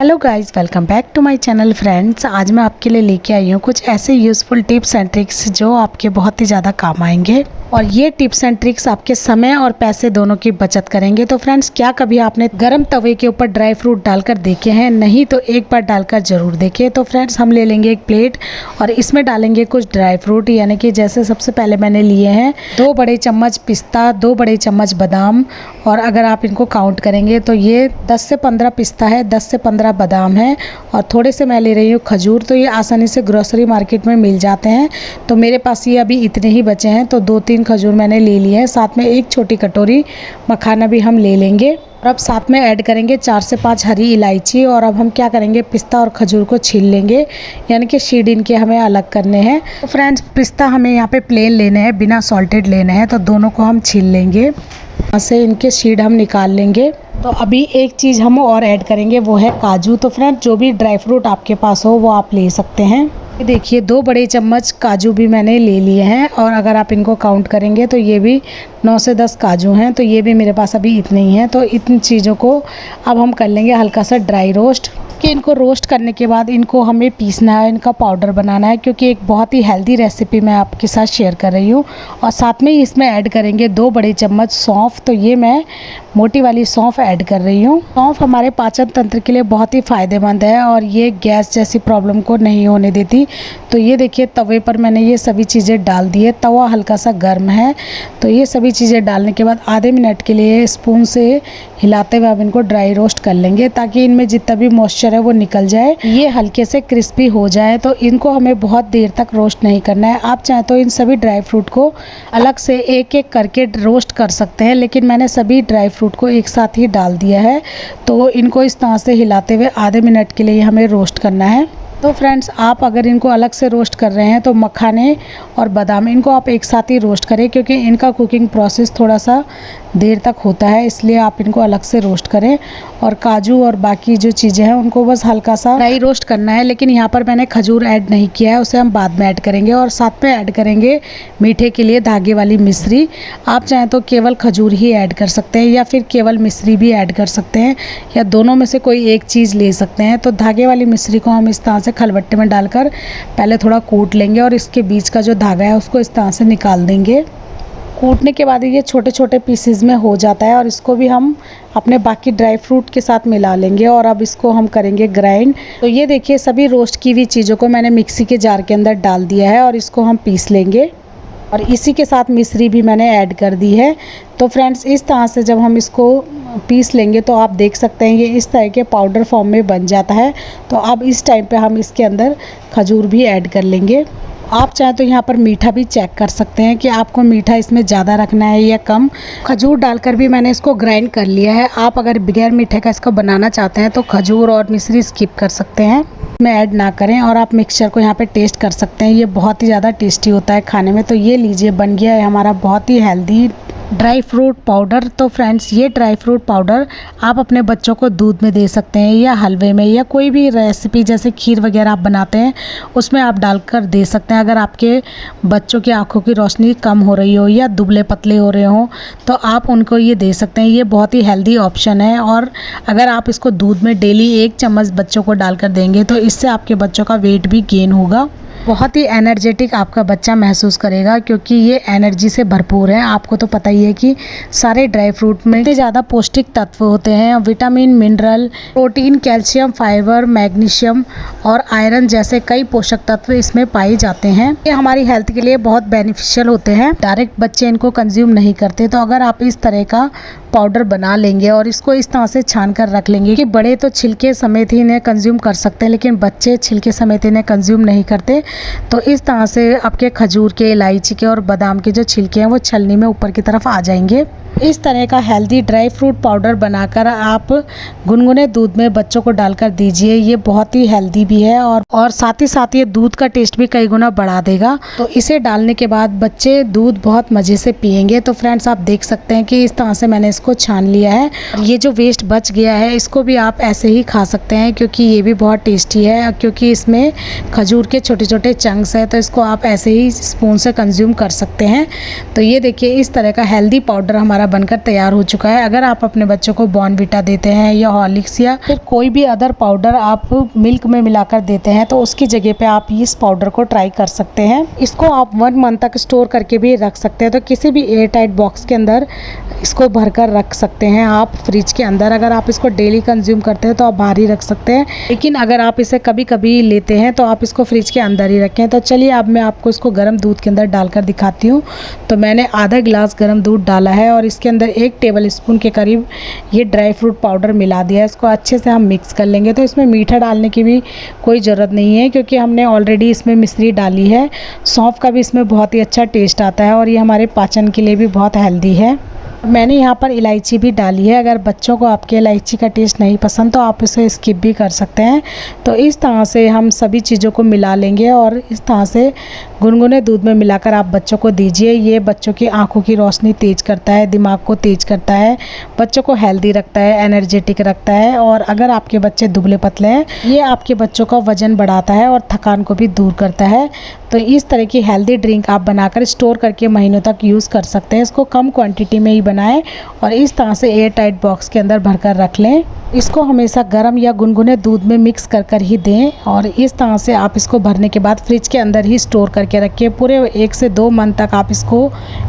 Hello guys, welcome back to my channel friends. आज मैं आपके लिए लेके आई हूँ कुछ ऐसे यूज़फुल टिप्स एंड ट्रिक्स जो आपके बहुत ही ज़्यादा काम आएंगे और ये टिप्स एंड ट्रिक्स आपके समय और पैसे दोनों की बचत करेंगे। तो फ्रेंड्स, क्या कभी आपने गरम तवे के ऊपर ड्राई फ्रूट डालकर देखे हैं? नहीं तो एक बार डालकर ज़रूर देखें। तो फ्रेंड्स, हम ले लेंगे एक प्लेट और इसमें डालेंगे कुछ ड्राई फ्रूट, यानी कि जैसे सबसे पहले मैंने लिए हैं 2 बड़े चम्मच पिस्ता, 2 बड़े चम्मच बादाम, और अगर आप इनको काउंट करेंगे तो ये 10 से 15 पिस्ता है, 10 से 15 बादाम है और थोड़े से मैं ले रही हूँ खजूर। तो ये आसानी से ग्रोसरी मार्केट में मिल जाते हैं। तो मेरे पास ये अभी इतने ही बचे हैं, तो 2-3 खजूर मैंने ले लिए हैं। साथ में एक छोटी कटोरी मखाना भी हम ले लेंगे और अब साथ में ऐड करेंगे 4 से 5 हरी इलायची। और अब हम क्या करेंगे, पिस्ता और खजूर को छील लेंगे, यानी कि सीड इनके हमें अलग करने हैं। तो फ्रेंड्स, पिस्ता हमें यहाँ पे प्लेन लेने हैं, बिना सॉल्टेड लेने हैं। तो दोनों को हम छील लेंगे, यहाँ से इनके सीड हम निकाल लेंगे। तो अभी एक चीज़ हम और ऐड करेंगे, वो है काजू। तो फ्रेंड्स, जो भी ड्राई फ्रूट आपके पास हो वो आप ले सकते हैं। देखिए 2 बड़े चम्मच काजू भी मैंने ले लिए हैं और अगर आप इनको काउंट करेंगे तो ये भी 9 से 10 काजू हैं। तो ये भी मेरे पास अभी इतने ही हैं। तो इन चीज़ों को अब हम कर लेंगे हल्का सा ड्राई रोस्ट। कि इनको रोस्ट करने के बाद इनको हमें पीसना है, इनका पाउडर बनाना है, क्योंकि एक बहुत ही हेल्दी रेसिपी मैं आपके साथ शेयर कर रही हूँ। और साथ में ही इसमें ऐड करेंगे 2 बड़े चम्मच सौंफ। तो ये मैं मोटी वाली सौंफ ऐड कर रही हूँ। सौंफ हमारे पाचन तंत्र के लिए बहुत ही फ़ायदेमंद है और ये गैस जैसी प्रॉब्लम को नहीं होने देती। तो ये देखिए तवे पर मैंने ये सभी चीज़ें डाल दी है। तवा हल्का सा गर्म है। तो ये सभी चीज़ें डालने के बाद आधे मिनट के लिए स्पून से हिलाते हुए अब इनको ड्राई रोस्ट कर लेंगे, ताकि इनमें जितना भी मॉइस्चर है वो निकल जाए, ये हल्के से क्रिस्पी हो जाए। तो इनको हमें बहुत देर तक रोस्ट नहीं करना है। आप चाहें तो इन सभी ड्राई फ्रूट को अलग से एक एक करके रोस्ट कर सकते हैं, लेकिन मैंने सभी ड्राई फ्रूट को एक साथ ही डाल दिया है। तो इनको इस तरह से हिलाते हुए आधे मिनट के लिए हमें रोस्ट करना है। तो फ्रेंड्स, आप अगर इनको अलग से रोस्ट कर रहे हैं तो मखाने और बादाम इनको आप एक साथ ही रोस्ट करें, क्योंकि इनका कुकिंग प्रोसेस थोड़ा सा देर तक होता है, इसलिए आप इनको अलग से रोस्ट करें। और काजू और बाकी जो चीज़ें हैं उनको बस हल्का सा ड्राई रोस्ट करना है। लेकिन यहाँ पर मैंने खजूर ऐड नहीं किया है, उसे हम बाद में ऐड करेंगे। और साथ में ऐड करेंगे मीठे के लिए धागे वाली मिश्री। आप चाहें तो केवल खजूर ही ऐड कर सकते हैं या फिर केवल मिश्री भी ऐड कर सकते हैं, या दोनों में से कोई एक चीज़ ले सकते हैं। तो धागे वाली मिश्री को हम इस तरह से खलबट्टे में डालकर पहले थोड़ा कूट लेंगे और इसके बीच का जो धागा है उसको इस तरह से निकाल देंगे। कूटने के बाद ये छोटे छोटे पीसेस में हो जाता है और इसको भी हम अपने बाकी ड्राई फ्रूट के साथ मिला लेंगे और अब इसको हम करेंगे ग्राइंड। तो ये देखिए सभी रोस्ट की हुई चीज़ों को मैंने मिक्सी के जार के अंदर डाल दिया है और इसको हम पीस लेंगे। और इसी के साथ मिश्री भी मैंने ऐड कर दी है। तो फ्रेंड्स, इस तरह से जब हम इसको पीस लेंगे तो आप देख सकते हैं ये इस तरह के पाउडर फॉर्म में बन जाता है। तो अब इस टाइम पे हम इसके अंदर खजूर भी ऐड कर लेंगे। आप चाहें तो यहाँ पर मीठा भी चेक कर सकते हैं कि आपको मीठा इसमें ज़्यादा रखना है या कम। खजूर डालकर भी मैंने इसको ग्राइंड कर लिया है। आप अगर बगैर मीठे का इसको बनाना चाहते हैं तो खजूर और मिश्री स्किप कर सकते हैं, में ऐड ना करें। और आप मिक्सचर को यहाँ पे टेस्ट कर सकते हैं, ये बहुत ही ज़्यादा टेस्टी होता है खाने में। तो ये लीजिए, बन गया है हमारा बहुत ही हेल्दी ड्राई फ्रूट पाउडर। तो फ्रेंड्स, ये ड्राई फ्रूट पाउडर आप अपने बच्चों को दूध में दे सकते हैं या हलवे में, या कोई भी रेसिपी जैसे खीर वगैरह आप बनाते हैं उसमें आप डालकर दे सकते हैं। अगर आपके बच्चों की आंखों की रोशनी कम हो रही हो या दुबले पतले हो रहे हो तो आप उनको ये दे सकते हैं। ये बहुत ही हेल्दी ऑप्शन है। और अगर आप इसको दूध में डेली 1 चम्मच बच्चों को डालकर देंगे तो इससे आपके बच्चों का वेट भी गेन होगा। बहुत ही एनर्जेटिक आपका बच्चा महसूस करेगा, क्योंकि ये एनर्जी से भरपूर है। आपको तो पता ही है कि सारे ड्राई फ्रूट में इतने ज़्यादा पौष्टिक तत्व होते हैं, vitamin, mineral, protein, calcium, fibre, magnesium और आयरन जैसे कई पोषक तत्व इसमें पाए जाते हैं। ये हमारी हेल्थ के लिए बहुत बेनिफिशियल होते हैं। डायरेक्ट बच्चे इनको कंज्यूम नहीं करते। तो अगर आप इस तरह का पाउडर बना लेंगे और इसको इस तरह से छान कर रख लेंगे कि बड़े तो छिलके समेत ही इन्हें कंज्यूम कर सकते हैं, लेकिन बच्चे छिलके समेत इन्हें कंज्यूम नहीं करते। तो इस तरह से आपके खजूर के, इलायची के और बादाम के जो छिलके हैं वो छलनी में ऊपर की तरफ आ जाएंगे। इस तरह का हेल्दी ड्राई फ्रूट पाउडर बनाकर आप गुनगुने दूध में बच्चों को डालकर दीजिए। ये बहुत ही हेल्दी भी है और साथ ही साथ ये दूध का टेस्ट भी कई गुना बढ़ा देगा। तो इसे डालने के बाद बच्चे दूध बहुत मज़े से पियेंगे। तो फ्रेंड्स, आप देख सकते हैं कि इस तरह से मैंने इसको छान लिया है। ये जो वेस्ट बच गया है इसको भी आप ऐसे ही खा सकते हैं, क्योंकि ये भी बहुत टेस्टी है, क्योंकि इसमें खजूर के छोटे छोटे छोटे चंक्स है, तो इसको आप ऐसे ही स्पून से कंज्यूम कर सकते हैं। तो ये देखिए इस तरह का हेल्दी पाउडर हमारा बनकर तैयार हो चुका है। अगर आप अपने बच्चों को बॉर्नविटा देते हैं या हॉर्लिक्स या फिर कोई भी अदर पाउडर आप मिल्क में मिलाकर देते हैं, तो उसकी जगह पे आप इस पाउडर को ट्राई कर सकते हैं। इसको आप 1 मंथ तक स्टोर करके भी रख सकते हैं। तो किसी भी एयर टाइट बॉक्स के अंदर इसको भरकर रख सकते हैं आप फ्रिज के अंदर। अगर आप इसको डेली कंज्यूम करते हैं तो आप बाहर ही रख सकते हैं, लेकिन अगर आप इसे कभी कभी लेते हैं तो आप इसको फ्रिज के अंदर ही रखें। तो चलिए अब मैं आपको इसको गर्म दूध के अंदर डालकर दिखाती हूँ। तो मैंने आधा गिलास गर्म दूध डाला है और इसके अंदर 1 टेबल स्पून के करीब ये ड्राई फ्रूट पाउडर मिला दिया है। इसको अच्छे से हम मिक्स कर लेंगे। तो इसमें मीठा डालने की भी कोई ज़रूरत नहीं है, क्योंकि हमने ऑलरेडी इसमें मिश्री डाली है। सौंफ का भी इसमें बहुत ही अच्छा टेस्ट आता है और ये हमारे पाचन के लिए भी बहुत हेल्दी है। मैंने यहाँ पर इलायची भी डाली है। अगर बच्चों को आपके इलायची का टेस्ट नहीं पसंद तो आप इसे स्किप भी कर सकते हैं। तो इस तरह से हम सभी चीज़ों को मिला लेंगे और इस तरह से गुनगुने दूध में मिलाकर आप बच्चों को दीजिए। ये बच्चों की आंखों की रोशनी तेज़ करता है, दिमाग को तेज़ करता है, बच्चों को हेल्दी रखता है, एनर्जेटिक रखता है। और अगर आपके बच्चे दुबले पतले हैं, ये आपके बच्चों का वज़न बढ़ाता है और थकान को भी दूर करता है। तो इस तरह की हेल्दी ड्रिंक आप बनाकर स्टोर करके महीनों तक यूज़ कर सकते हैं। इसको कम क्वांटिटी में ही बनाएं और इस तरह से एयर टाइट बॉक्स के अंदर भरकर रख लें। इसको हमेशा गर्म या गुनगुने दूध में मिक्स कर ही दें और इस तरह से आप इसको भरने के बाद फ्रिज के अंदर ही स्टोर करके रखिए। पूरे 1 से 2 मंथ तक आप इसको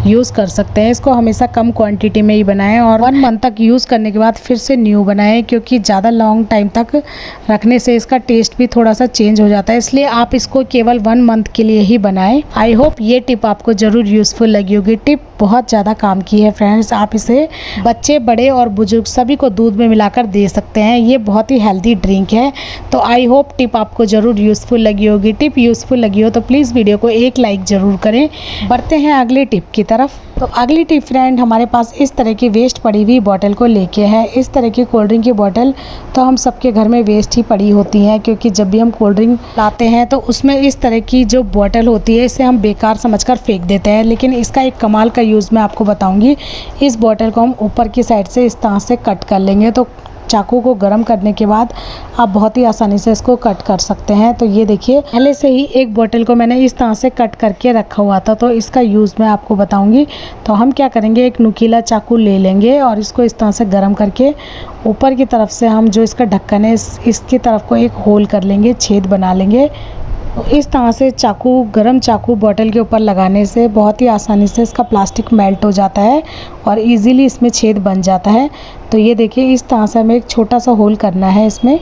यूज़ कर सकते हैं। इसको हमेशा कम क्वांटिटी में ही बनाएं और 1 मंथ तक यूज़ करने के बाद फिर से न्यू बनाएं, क्योंकि ज़्यादा लॉन्ग टाइम तक रखने से इसका टेस्ट भी थोड़ा सा चेंज हो जाता है। इसलिए आप इसको केवल 1 मंथ के लिए ही बनाएं। आई होप ये टिप आपको ज़रूर यूज़फुल लगी होगी। टिप बहुत ज़्यादा काम की है फ्रेंड्स। आप इसे बच्चे, बड़े और बुजुर्ग सभी को दूध में मिलाकर दे सकते हैं। ये बहुत ही हेल्दी ड्रिंक है। तो आई होप टिप आपको ज़रूर यूज़फुल लगी होगी। टिप यूज़फुल लगी हो तो प्लीज़ वीडियो को एक लाइक ज़रूर करें। बढ़ते हैं अगले टिप की तरफ। तो अगली टिप फ्रेंड हमारे पास इस तरह की वेस्ट पड़ी हुई बॉटल को लेके है। इस तरह की कोल्ड ड्रिंक की बॉटल तो हम सबके घर में वेस्ट ही पड़ी होती हैं, क्योंकि जब भी हम कोल्ड ड्रिंक लाते हैं तो उसमें इस तरह की जो बॉटल होती है इसे हम बेकार समझकर फेंक देते हैं। लेकिन इसका एक कमाल का यूज़ मैं आपको बताऊंगी। इस बॉटल को हम ऊपर की साइड से इस तरह से कट कर लेंगे। तो चाकू को गर्म करने के बाद आप बहुत ही आसानी से इसको कट कर सकते हैं। तो ये देखिए पहले से ही एक बोतल को मैंने इस तरह से कट करके रखा हुआ था, तो इसका यूज़ मैं आपको बताऊंगी। तो हम क्या करेंगे, एक नुकीला चाकू ले लेंगे और इसको इस तरह से गर्म करके ऊपर की तरफ से हम जो इसका ढक्कन है इसकी तरफ को एक होल कर लेंगे, छेद बना लेंगे। तो इस तरह से गर्म चाकू बॉटल के ऊपर लगाने से बहुत ही आसानी से इसका प्लास्टिक मेल्ट हो जाता है और इजीली इसमें छेद बन जाता है। तो ये देखिए इस तरह से हमें एक छोटा सा होल करना है इसमें।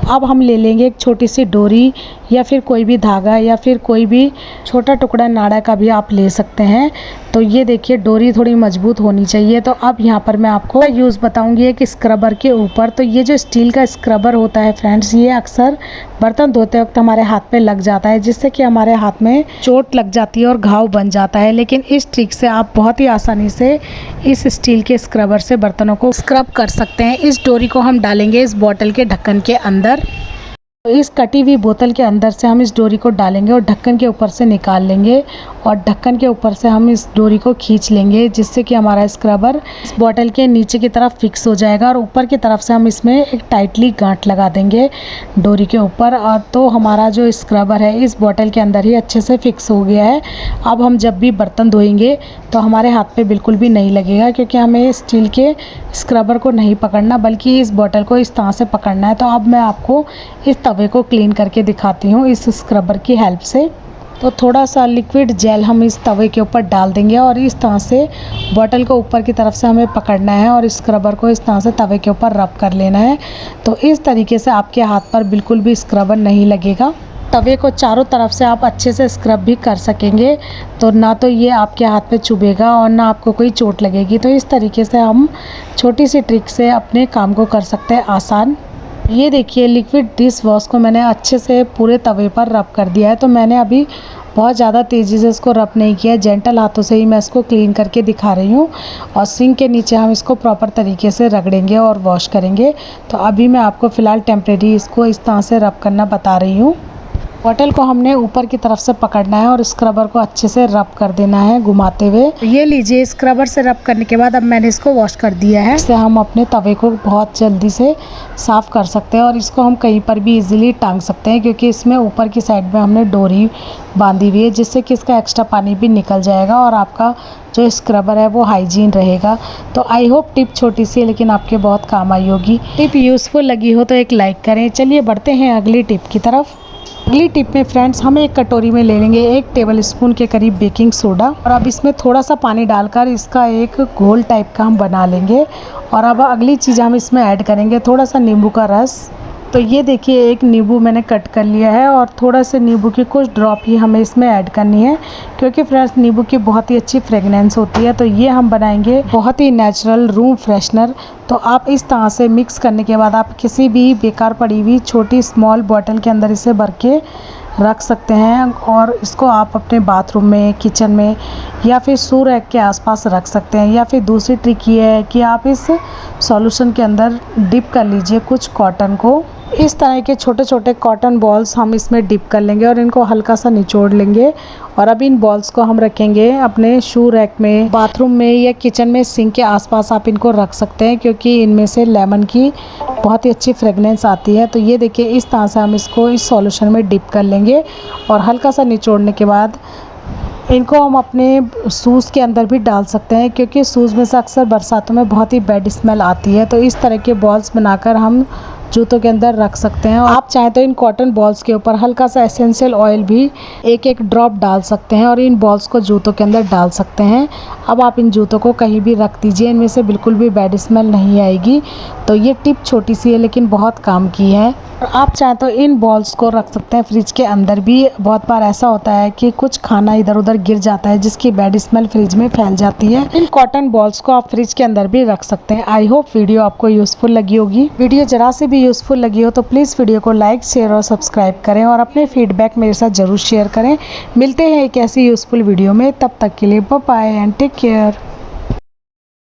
अब हम ले लेंगे एक छोटी सी डोरी या फिर कोई भी धागा या फिर कोई भी छोटा टुकड़ा नाड़ा का भी आप ले सकते हैं। तो ये देखिए डोरी थोड़ी मजबूत होनी चाहिए। तो अब यहाँ पर मैं आपको यूज़ बताऊंगी एक स्क्रबर के ऊपर। तो ये जो स्टील का स्क्रबर होता है फ्रेंड्स, ये अक्सर बर्तन धोते वक्त हमारे हाथ पे लग जाता है, जिससे कि हमारे हाथ में चोट लग जाती है और घाव बन जाता है। लेकिन इस ट्रिक से आप बहुत ही आसानी से इस स्टील के स्क्रबर से बर्तनों को स्क्रब कर सकते हैं। इस डोरी को हम डालेंगे इस बॉटल के ढक्कन के अंदर। तो इस कटी हुई बोतल के अंदर से हम इस डोरी को डालेंगे और ढक्कन के ऊपर से निकाल लेंगे और ढक्कन के ऊपर से हम इस डोरी को खींच लेंगे, जिससे कि हमारा स्क्रबर इस बोतल के नीचे की तरफ फिक्स हो जाएगा और ऊपर की तरफ से हम इसमें एक टाइटली गांठ लगा देंगे डोरी के ऊपर। और तो हमारा जो स्क्रबर है इस बोतल के अंदर ही अच्छे से फिक्स हो गया है। अब हम जब भी बर्तन धोएंगे तो हमारे हाथ पे बिल्कुल भी नहीं लगेगा, क्योंकि हमें स्टील के स्क्रबर को नहीं पकड़ना बल्कि इस बोतल को इस तरह से पकड़ना है। तो अब मैं आपको इस तवे को क्लीन करके दिखाती हूँ इस स्क्रबर की हेल्प से। तो थोड़ा सा लिक्विड जेल हम इस तवे के ऊपर डाल देंगे और इस तरह से बॉटल को ऊपर की तरफ से हमें पकड़ना है और स्क्रबर को इस तरह से तवे के ऊपर रब कर लेना है। तो इस तरीके से आपके हाथ पर बिल्कुल भी स्क्रबर नहीं लगेगा। तवे को चारों तरफ से आप अच्छे से स्क्रब भी कर सकेंगे, तो ना तो ये आपके हाथ पे चुभेगा और ना आपको कोई चोट लगेगी। तो इस तरीके से हम छोटी सी ट्रिक से अपने काम को कर सकते हैं आसान। ये देखिए लिक्विड डिश वॉश को मैंने अच्छे से पूरे तवे पर रब कर दिया है। तो मैंने अभी बहुत ज़्यादा तेज़ी से इसको रब नहीं किया, जेंटल हाथों से ही मैं इसको क्लीन करके दिखा रही हूँ। और सिंक के नीचे हम इसको प्रॉपर तरीके से रगड़ेंगे और वॉश करेंगे। तो अभी मैं आपको फ़िलहाल टेम्परेरी इसको इस तरह से रब करना बता रही हूँ। बॉटल को हमने ऊपर की तरफ से पकड़ना है और स्क्रबर को अच्छे से रब कर देना है घुमाते हुए। ये लीजिए, स्क्रबर से रब करने के बाद अब मैंने इसको वॉश कर दिया है। इससे हम अपने तवे को बहुत जल्दी से साफ़ कर सकते हैं और इसको हम कहीं पर भी इजीली टांग सकते हैं, क्योंकि इसमें ऊपर की साइड में हमने डोरी बांधी हुई है, जिससे कि इसका एक्स्ट्रा पानी भी निकल जाएगा और आपका जो स्क्रबर है वो हाइजीन रहेगा। तो आई होप टिप छोटी सी है लेकिन आपके बहुत काम आई होगी। टिप यूज़फुल लगी हो तो एक लाइक करें। चलिए बढ़ते हैं अगली टिप की तरफ। अगली टिप में फ्रेंड्स, हम एक कटोरी में ले लेंगे 1 टेबल स्पून के करीब बेकिंग सोडा और अब इसमें थोड़ा सा पानी डालकर इसका एक घोल टाइप का हम बना लेंगे। और अब अगली चीज़ हम इसमें ऐड करेंगे थोड़ा सा नींबू का रस। तो ये देखिए, एक नींबू मैंने कट कर लिया है और थोड़ा से नींबू की कुछ ड्रॉप ही हमें इसमें ऐड करनी है, क्योंकि फ्रेंड्स नींबू की बहुत ही अच्छी फ्रेगनेंस होती है। तो ये हम बनाएंगे बहुत ही नेचुरल रूम फ्रेशनर। तो आप इस तरह से मिक्स करने के बाद आप किसी भी बेकार पड़ी हुई छोटी स्मॉल बॉटल के अंदर इसे भर के रख सकते हैं और इसको आप अपने बाथरूम में, किचन में या फिर शू रैक के आसपास रख सकते हैं। या फिर दूसरी ट्रिक ये है कि आप इस सॉल्यूशन के अंदर डिप कर लीजिए कुछ कॉटन को। इस तरह के छोटे छोटे कॉटन बॉल्स हम इसमें डिप कर लेंगे और इनको हल्का सा निचोड़ लेंगे। और अब इन बॉल्स को हम रखेंगे अपने शू रैक में, बाथरूम में या किचन में सिंक के आसपास आप इनको रख सकते हैं, क्योंकि इनमें से लेमन की बहुत ही अच्छी फ्रेगनेंस आती है। तो ये देखिए, इस तरह से हम इसको इस सॉल्यूशन में डिप कर लेंगे और हल्का सा निचोड़ने के बाद इनको हम अपने शूज़ के अंदर भी डाल सकते हैं, क्योंकि शूज़ में से अक्सर बरसातों में बहुत ही बैड स्मेल आती है। तो इस तरह के बॉल्स बनाकर हम जूतों के अंदर रख सकते हैं। और आप चाहें तो इन कॉटन बॉल्स के ऊपर हल्का सा एसेंशियल ऑयल भी एक ड्रॉप डाल सकते हैं और इन बॉल्स को जूतों के अंदर डाल सकते हैं। अब आप इन जूतों को कहीं भी रख दीजिए, इनमें से बिल्कुल भी बैड स्मेल नहीं आएगी। तो ये टिप छोटी सी है लेकिन बहुत काम की है। और आप चाहें तो इन बॉल्स को रख सकते हैं फ्रिज के अंदर भी। बहुत बार ऐसा होता है कि कुछ खाना इधर उधर गिर जाता है जिसकी बैड स्मेल फ्रिज में फैल जाती है। इन कॉटन बॉल्स को आप फ्रिज के अंदर भी रख सकते हैं। आई होप वीडियो आपको यूजफुल लगी होगी। वीडियो जरा से भी यूजफुल लगी हो तो प्लीज़ वीडियो को लाइक, शेयर और सब्सक्राइब करें और अपने फीडबैक मेरे साथ ज़रूर शेयर करें। मिलते हैं एक ऐसी यूजफुल वीडियो में, तब तक के लिए bye bye and take care.